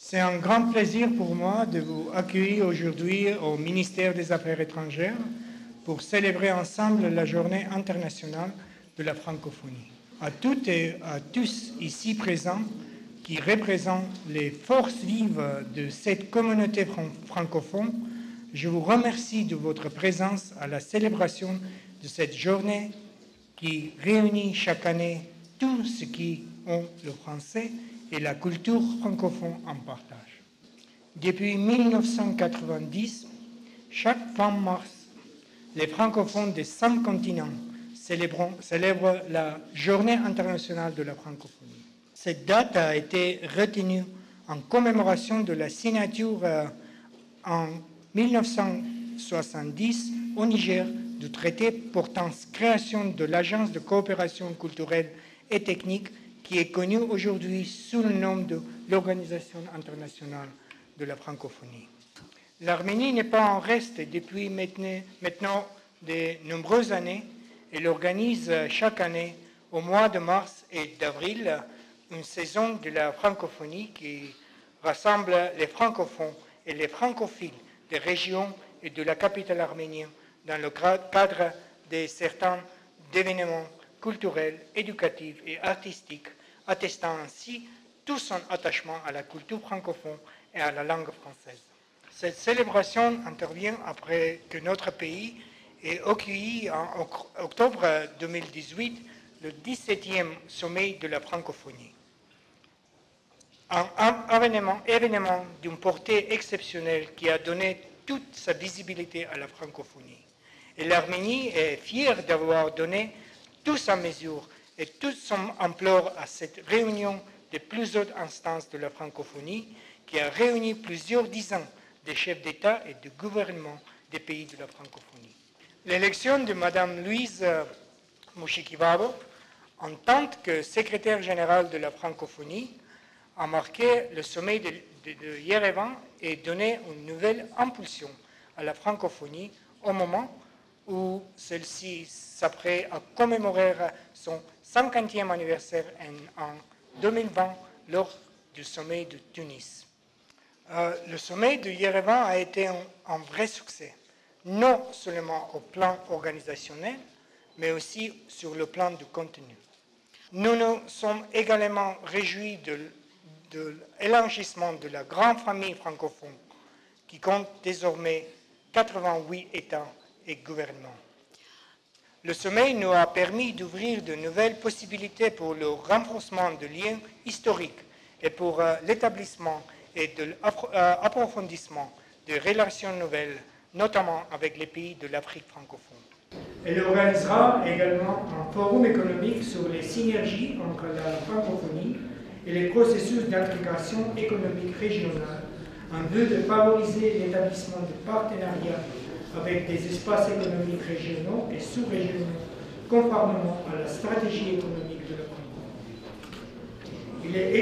C'est un grand plaisir pour moi de vous accueillir aujourd'hui au ministère des Affaires étrangères pour célébrer ensemble la Journée internationale de la francophonie. À toutes et à tous ici présents qui représentent les forces vives de cette communauté francophone, je vous remercie de votre présence à la célébration de cette journée qui réunit chaque année tous ceux qui ont le français et la culture francophone en partage. Depuis 1990, chaque 20 mars, les francophones des 5 continents célèbrent la Journée internationale de la francophonie. Cette date a été retenue en commémoration de la signature en 1970 au Niger du traité portant création de l'Agence de coopération culturelle et technique qui est connue aujourd'hui sous le nom de l'Organisation internationale de la francophonie. L'Arménie n'est pas en reste depuis maintenant de nombreuses années. Elle organise chaque année, au mois de mars et d'avril, une saison de la francophonie qui rassemble les francophones et les francophiles des régions et de la capitale arménienne dans le cadre de certains événements culturels, éducatifs et artistiques, attestant ainsi tout son attachement à la culture francophone et à la langue française. Cette célébration intervient après que notre pays ait accueilli en octobre 2018 le 17e sommet de la francophonie. Un événement d'une portée exceptionnelle qui a donné toute sa visibilité à la francophonie. Et l'Arménie est fière d'avoir donné toute sa mesure et toute son ampleur à cette réunion de plusieurs instances de la francophonie qui a réuni plusieurs dizaines de chefs d'État et de gouvernement des pays de la francophonie. L'élection de Mme Louise Mushikiwabo en tant que secrétaire générale de la francophonie a marqué le sommet de Yerevan et donné une nouvelle impulsion à la francophonie au moment où celle-ci s'apprête à commémorer son 50e anniversaire en 2020 lors du sommet de Tunis. Le sommet de Yerevan a été un vrai succès, non seulement au plan organisationnel, mais aussi sur le plan du contenu. Nous nous sommes également réjouis de l'élargissement de la grande famille francophone qui compte désormais 88 États et gouvernements. Le sommet nous a permis d'ouvrir de nouvelles possibilités pour le renforcement de liens historiques et pour l'établissement et de l'approfondissement de relations nouvelles, notamment avec les pays de l'Afrique francophone. Elle organisera également un forum économique sur les synergies entre la francophonie et les processus d'intégration économique régionale en vue de favoriser l'établissement de partenariats avec des espaces économiques régionaux et sous-régionaux conformément à la stratégie économique de la francophonie. Il est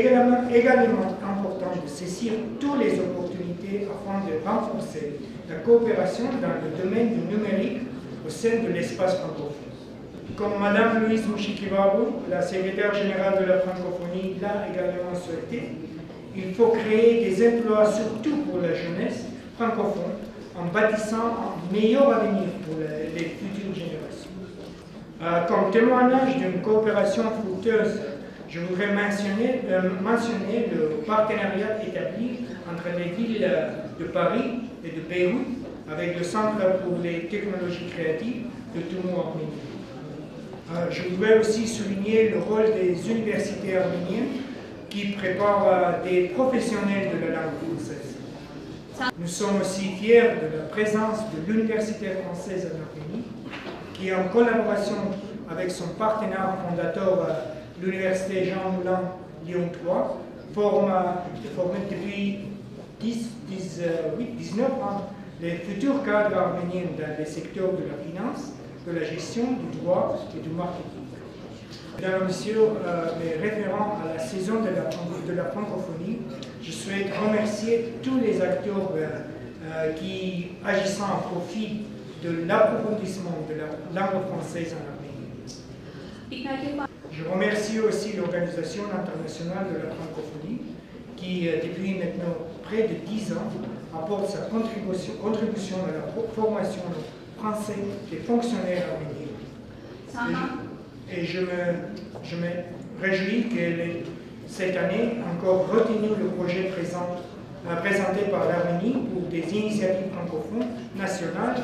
également important de saisir toutes les opportunités afin de renforcer la coopération dans le domaine du numérique au sein de l'espace francophone. Comme Mme Louise Mushikiwabo, la secrétaire générale de la francophonie, l'a également souhaité, il faut créer des emplois surtout pour la jeunesse francophone en bâtissant un meilleur avenir pour les futures générations. Comme témoignage d'une coopération fructueuse, je voudrais mentionner le partenariat établi entre les villes de Paris et de Beyrouth avec le Centre pour les technologies créatives de Toumo Arménie. Je voudrais aussi souligner le rôle des universités arméniennes qui préparent des professionnels de la langue française. Nous sommes aussi fiers de la présence de l'Université française en Arménie, qui, en collaboration avec son partenaire fondateur, l'Université Jean Moulin Lyon 3, forme depuis 19 ans les futurs cadres arméniens dans les secteurs de la finance, de la gestion, du droit et du marketing. Mesdames et messieurs, les référents à la saison de la francophonie, je souhaite remercier tous les acteurs qui agissent en profit de l'approfondissement de la langue française en Arménie. Je remercie aussi l'Organisation internationale de la francophonie qui, depuis maintenant près de 10 ans, apporte sa contribution à la formation français des fonctionnaires arméniens. Et je me réjouis que cette année encore retenu le projet présenté par l'Arménie pour des initiatives francophones nationales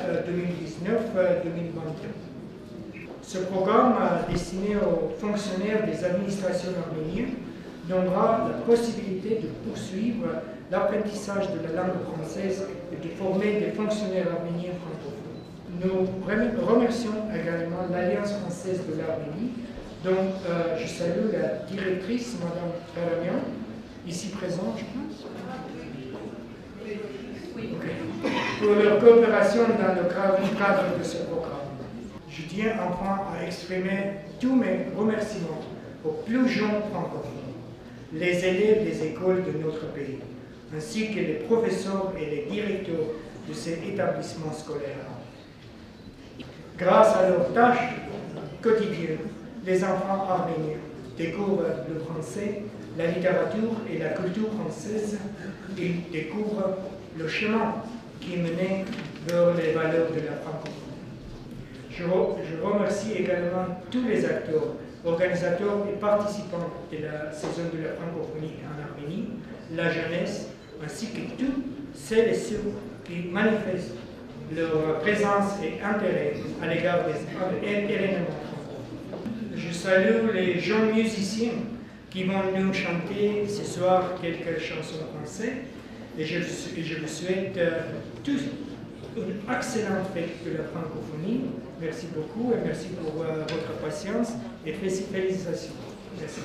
2019-2022. Ce programme destiné aux fonctionnaires des administrations arméniennes donnera la possibilité de poursuivre l'apprentissage de la langue française et de former des fonctionnaires arméniens francophones. Nous remercions également l'Alliance française de l'Arménie, dont je salue la directrice, Mme Karamian, ici présente, je pense. Okay. Pour leur coopération dans le cadre de ce programme. Je tiens enfin à exprimer tous mes remerciements aux plus jeunes francophones, les élèves des écoles de notre pays, ainsi que les professeurs et les directeurs de ces établissements scolaires. Grâce à leurs tâches quotidiennes, les enfants arméniens découvrent le français, la littérature et la culture française. Ils découvrent le chemin qui menait vers les valeurs de la francophonie. Je remercie également tous les acteurs, organisateurs et participants de la saison de la francophonie en Arménie, la jeunesse, ainsi que tous celles et ceux qui manifestent leur présence et intérêt à l'égard des événements francophones. Je salue les jeunes musiciens qui vont nous chanter ce soir quelques chansons françaises et je vous souhaite tous une excellente fête de la francophonie. Merci beaucoup et merci pour votre patience et félicitations. Merci.